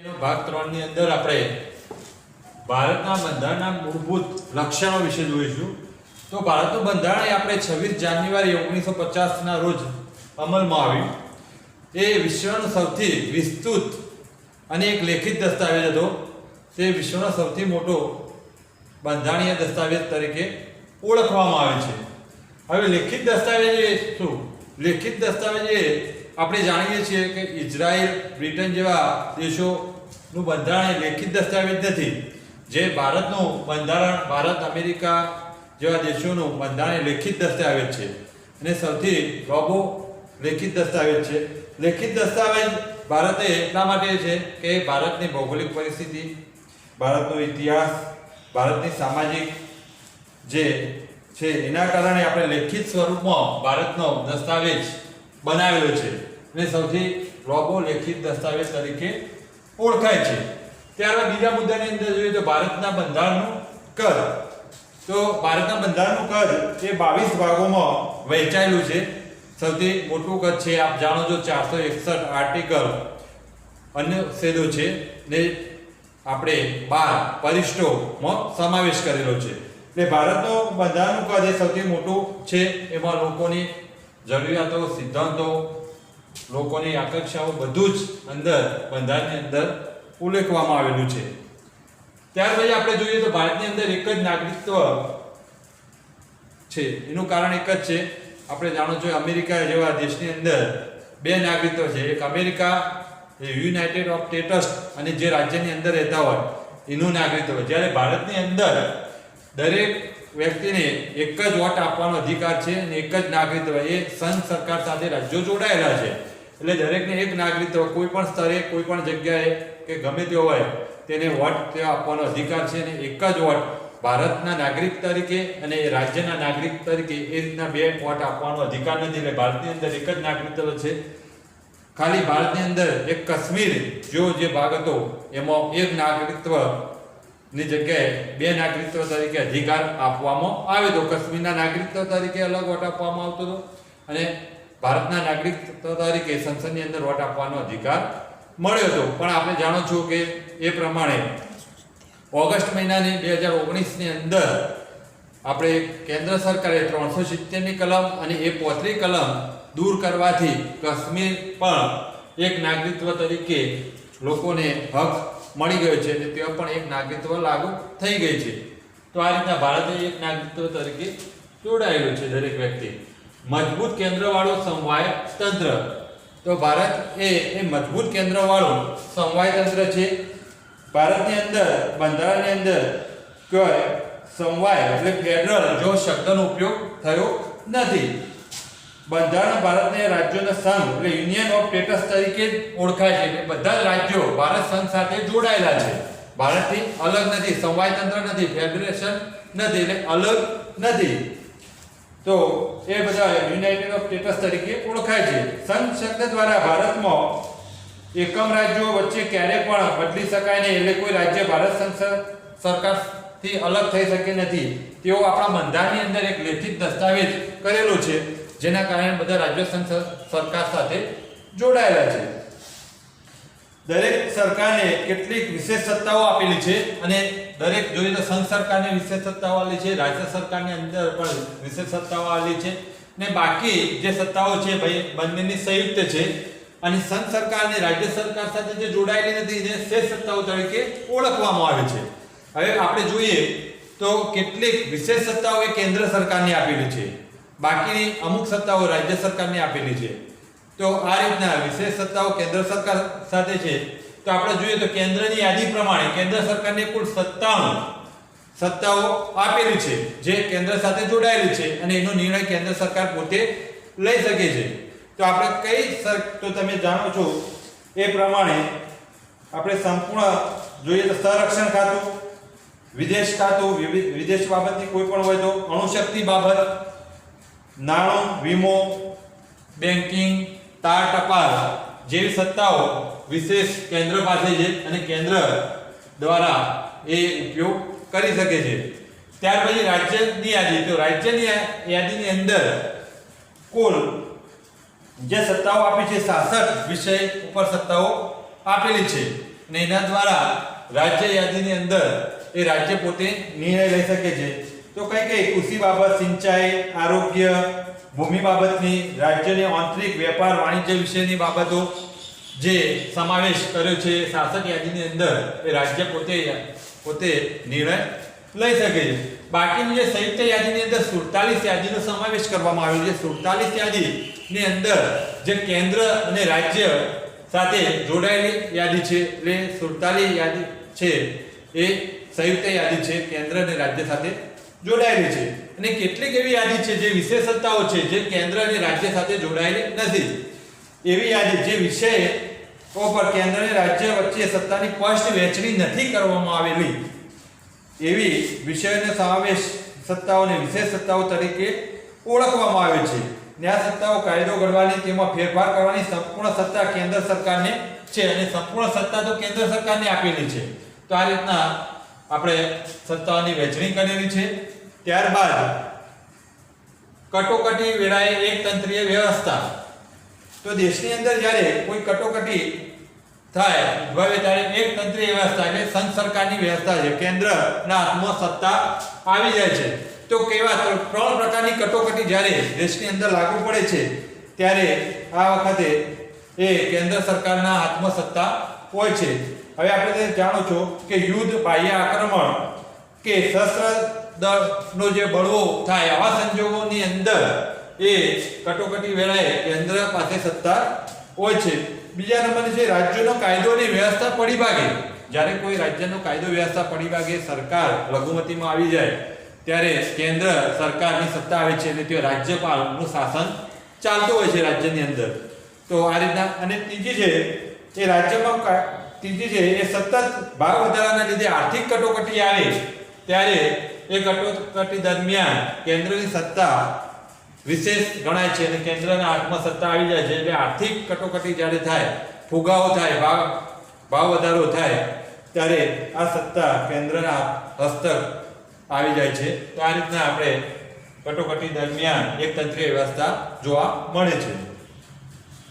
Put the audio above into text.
ભાગ 3 ની અંદર આપણે ભારતના બંધારણના મૂળભૂત લક્ષણો વિશે જોઈશું. તો ભારતનું બંધારણ આપણે 26 જાન્યુઆરી 1950 ના રોજ અમલમાં આવ્યું. એ વિશ્વનો સૌથી વિસ્તૃત અને એક લેખિત દસ્તાવેજ હતો. તે વિશ્વનો સૌથી મોટો બંધારણીય દસ્તાવેજ તરીકે ઓળખવામાં આવે છે. હવે લેખિત દસ્તાવેજ એ શું? લેખિત દસ્તાવેજ એ આપણે જાણીએ છીએ કે ઇઝરાયલ, બ્રિટન જેવા દેશોનું બંધારણ લેખિત દસ્તાવેજ નથી. જે ભારતનું બંધારણ, ભારત, અમેરિકા જેવા દેશોનું બંધારણ લેખિત દસ્તાવેજ છે અને સૌથી લાંબો લેખિત દસ્તાવેજ છે. લેખિત દસ્તાવેજ ભારતે એટલા માટે છે કે ભારતની ભૌગોલિક પરિસ્થિતિ, ભારતનો ઇતિહાસ, ભારતની સામાજિક જે છે એના કારણે આપણે લેખિત સ્વરૂપમાં ભારતનો દસ્તાવેજ બનાવેલો છે અને સૌથી લાંબો લેખિત દસ્તાવેજ તરીકે ઓળખાય છે. ત્યારબાદ બીજા મુદ્દાની અંદર જોઈએ તો ભારતના બંધારણનું કદ. તો ભારતના બંધારણનું કદ એ 22 ભાગોમાં વહેંચાયેલું છે. સૌથી મોટું કદ છે આપ જાણો છો 461 આર્ટિકલ અનુચ્છેદો છે ને આપણે 12 પરિશિષ્ટોમાં સમાવેશ કરેલો છે. એટલે ભારતનું બંધારણનું કદ એ સૌથી મોટું છે. એમાં લોકોની જરૂરિયાતો, સિદ્ધાંતો, લોકોની આકાંક્ષાઓ બધું જ અંદર બંધારણની અંદર ઉલ્લેખવામાં આવેલું છે. ત્યાર પછી આપણે જોઈએ તો ભારતની અંદર એક જ નાગરિકત્વ છે. એનું કારણ એક જ છે, આપણે જાણો છો અમેરિકા જેવા દેશની અંદર બે નાગરિકત્વ છે. એક અમેરિકા યુનાઇટેડ ઓફ સ્ટેટ્સ અને જે રાજ્યની અંદર રહેતા હોય એનું નાગરિકત્વ. જ્યારે ભારતની અંદર દરેક વ્યક્તિને એક જ વોટ આપવાનો અધિકાર છે અને એક જ નાગરિકત્વ. એ સંઘ સરકાર સાથે રાજ્યો જોડાયેલા છે એટલે દરેકને એક નાગરિકત્વ કોઈ પણ સ્તરે, કોઈ પણ જગ્યાએ કે ગમે તે હોય તેને વોટ આપવાનો અધિકાર છે અને એક જ વોટ ભારતના નાગરિક તરીકે અને રાજ્યના નાગરિક તરીકે એ રીતના બે વોટ આપવાનો અધિકાર નથી. એટલે ભારતની અંદર એક જ નાગરિકત્વ છે. ખાલી ભારતની અંદર એક કાશ્મીર જેવો જે ભાગ હતો એમાં એક નાગરિકત્વ ની જગ્યાએ બે નાગરિકત્વ તરીકે અધિકાર આપવામાં આવે તો કાશ્મીરના નાગરિકત્વ તરીકે અલગ વોટ આપવામાં આવતો હતો અને ભારતના નાગરિકત્વ તરીકે સંસદની અંદર વોટ આપવાનો અધિકાર મળ્યો હતો. પણ આપણે જાણો છો કે એ પ્રમાણે ઓગસ્ટ મહિનાની 2019 ની અંદર આપણે કેન્દ્ર સરકારે 370 ની કલમ અને એ 35 કલમ દૂર કરવાથી કાશ્મીર પણ એક નાગરિકત્વ તરીકે લોકોને હક મળી ગયો છે અને ત્યાં પણ એક નાગરિકત્વ લાગુ થઈ ગઈ છે. તો આ રીતના ભારતે એક નાગરિકત્વ તરીકે જોડાયેલું છે દરેક વ્યક્તિ. મજબૂત કેન્દ્રવાળું સમવાય તંત્ર. તો ભારત એ મજબૂત કેન્દ્રવાળું સમવાય તંત્ર છે. ભારતની અંદર બંધારણની અંદર કોઈ સમવાય એટલે ફેડરલ જો શબ્દનો ઉપયોગ થયો નથી. બંધારણ ભારતને રાજ્યોના સંઘ એટલે યુનિયન ઓફ સ્ટેટ્સ તરીકે ઓળખાય છે. એટલે બધા જ રાજ્યો ભારત સંઘ સાથે જોડાયેલા છે. ભારતથી અલગ નથી, સમવાય તંત્ર નથી, ફેડરેશન નથી, એટલે અલગ નથી. તો એ બધા યુનાઇટેડ ઓફ સ્ટેટ્સ તરીકે ઓળખાય છે. સંઘ શબ્દ દ્વારા ભારતમાં એકમ રાજ્યો વચ્ચે ક્યારે પણ બદલી શકાય નહીં. એટલે કોઈ રાજ્ય ભારત સંઘ સરકારથી અલગ થઈ શકે નથી. તેઓ આપણા બંધારણની અંદર એક લેખિત દસ્તાવેજ કરેલો છે જેના કારણે બધા રાજ્યો સંઘ સરકાર સાથે જોડાયેલા છે. દરેક સરકારને કેટલીક વિશેષ સત્તાઓ આપેલી છે અને દરેક જોઈએ તો સંઘ સરકારને વિશેષ સત્તાઓ આપેલી છે, રાજ્ય સરકારની અંદર પણ વિશેષ સત્તાઓ આપેલી છે ને બાકી જે સત્તાઓ છે ભાઈ બંનેની સંયુક્ત છે અને સંઘ સરકાર અને રાજ્ય સરકાર સાથે જે જોડાયેલી નથી એને શેષ સત્તાઓ તરીકે ઓળખવામાં આવે છે. હવે આપણે જોઈએ તો કેટલીક વિશેષ સત્તાઓ એ કેન્દ્ર સરકારને આપેલી છે, બાકીની અમુક સત્તાઓ રાજ્ય સરકારને આપેલી છે. તો આ રીતના વિશેષ સત્તાઓ કેન્દ્ર સરકાર સાથે છે. તો આપણે જોઈએ તો કેન્દ્રની યાદી પ્રમાણે કેન્દ્ર સરકારને કુલ 97 સત્તાઓ આપેલી છે જે કેન્દ્ર સાથે જોડાયેલી છે અને એનો નિર્ણય કેન્દ્ર સરકાર પોતે લઈ શકે છે. તો આપણે તો તમે જાણો છો એ પ્રમાણે આપણે સંપૂર્ણ જોઈએ તો સંરક્ષણ ખાતું, વિદેશ ખાતું, વિદેશ બાબતની કોઈ પણ હોય તો અણુશક્તિ બાબત, નાણું, વીમો, બેન્કિંગ, તાર ટપાલ જેવી સત્તાઓ વિશેષ કેન્દ્ર પાસે છે અને કેન્દ્ર દ્વારા એ ઉપયોગ કરી શકે છે. ત્યાર પછી રાજ્યની યાદી. તો રાજ્યની યાદીની અંદર કુલ જે સત્તાઓ આપી છે 66 વિષય ઉપર સત્તાઓ આપેલી છે. અને એના દ્વારા રાજ્ય યાદીની અંદર એ રાજ્ય પોતે નિર્ણય લઈ શકે છે. તો કઈ કૃષિ બાબત, સિંચાઈ, આરોગ્ય, ભૂમિ બાબતની, રાજ્યની આંતરિક વેપાર વાણિજ્ય વિશેની બાબતો જે સમાવેશ કર્યો છે શાસક યાદીની અંદર એ રાજ્ય પોતે નિર્ણય લઈ શકે છે. બાકીની જે સંયુક્ત યાદીની અંદર 47 યાદીનો સમાવેશ કરવામાં આવ્યો છે. 47 યાદીની અંદર જે કેન્દ્ર અને રાજ્ય સાથે જોડાયેલી યાદી છે, એટલે 47 યાદી છે એ સંયુક્ત યાદી છે, કેન્દ્ર અને રાજ્ય સાથે જોડાયેલી છે. અને કેટલીક એવી યાદી છે જે વિશેષ સત્તાઓ છે જે કેન્દ્ર અને રાજ્ય સાથે જોડાયેલી નથી. એવી યાદી જે વિષયો પર કેન્દ્ર અને રાજ્ય વચ્ચે સત્તાની સ્પષ્ટ વહેંચણી નથી કરવામાં આવેલી એવી વિષયોનો સમાવેશ સત્તાઓને વિશેષ સત્તાઓ તરીકે ઓળખવામાં આવે છે. ને આ સત્તાઓ કાયદો ઘડવાની, તેમાં ફેરફાર કરવાની સંપૂર્ણ સત્તા કેન્દ્ર સરકારને છે અને સંપૂર્ણ સત્તા તો કેન્દ્ર સરકારને આપેલી છે. તો આ રીતના આપણે સત્તાઓની વહેંચણી કરેલી છે. ત્યારબાદ કટોકટી વેળાએ એકતંત્રીય વ્યવસ્થા. તો દેશની અંદર જ્યારે કોઈ કટોકટી થાય ઉદ્ભવે ત્યારે એકતંત્રીય વ્યવસ્થા એટલે સંઘ સરકારની વ્યવસ્થા છે, કેન્દ્રના હાથમાં સત્તા આવી જાય છે. તો કેવા 3 પ્રકારની કટોકટી જ્યારે દેશની અંદર લાગુ પડે છે ત્યારે આ વખતે એ કેન્દ્ર સરકારના હાથમાં સત્તા હોય છે. હવે આપણે જાણો છો કે યુદ્ધ, બાહ્ય આક્રમણ કે સશસ્ત્ર દળનો જે બળવો થાય આવા સંજોગોની અંદર એ કટોકટી વેળાએ કેન્દ્ર પાસે સત્તા હોય છે. બીજા નંબરની છે રાજ્યોનો કાયદો અને વ્યવસ્થા પડી ભાગે. જ્યારે કોઈ રાજ્યનો કાયદો વ્યવસ્થા પડી ભાગે, સરકાર લઘુમતીમાં આવી જાય ત્યારે કેન્દ્ર સરકારની સત્તા આવે છે એટલે તે રાજ્યપાલનું શાસન ચાલતું હોય છે રાજ્યની અંદર. તો આ રીતના. અને ત્રીજી છે એ રાજ્યમાં ત્રીજી છે એ સતત ભાવ વધારાના લીધે આર્થિક કટોકટી આવે ત્યારે એ કટોકટી દરમિયાન કેન્દ્રની સત્તા વિશેષ ગણાય છે અને કેન્દ્રના હાથમાં સત્તા આવી જાય છે. એટલે આર્થિક કટોકટી જ્યારે થાય, ફુગાવો થાય, ભાવ વધારો થાય ત્યારે આ સત્તા કેન્દ્રના હસ્તક આવી જાય છે. તો આ રીતના આપણે કટોકટી દરમિયાન એકતંત્રીય વ્યવસ્થા જોવા મળે છે.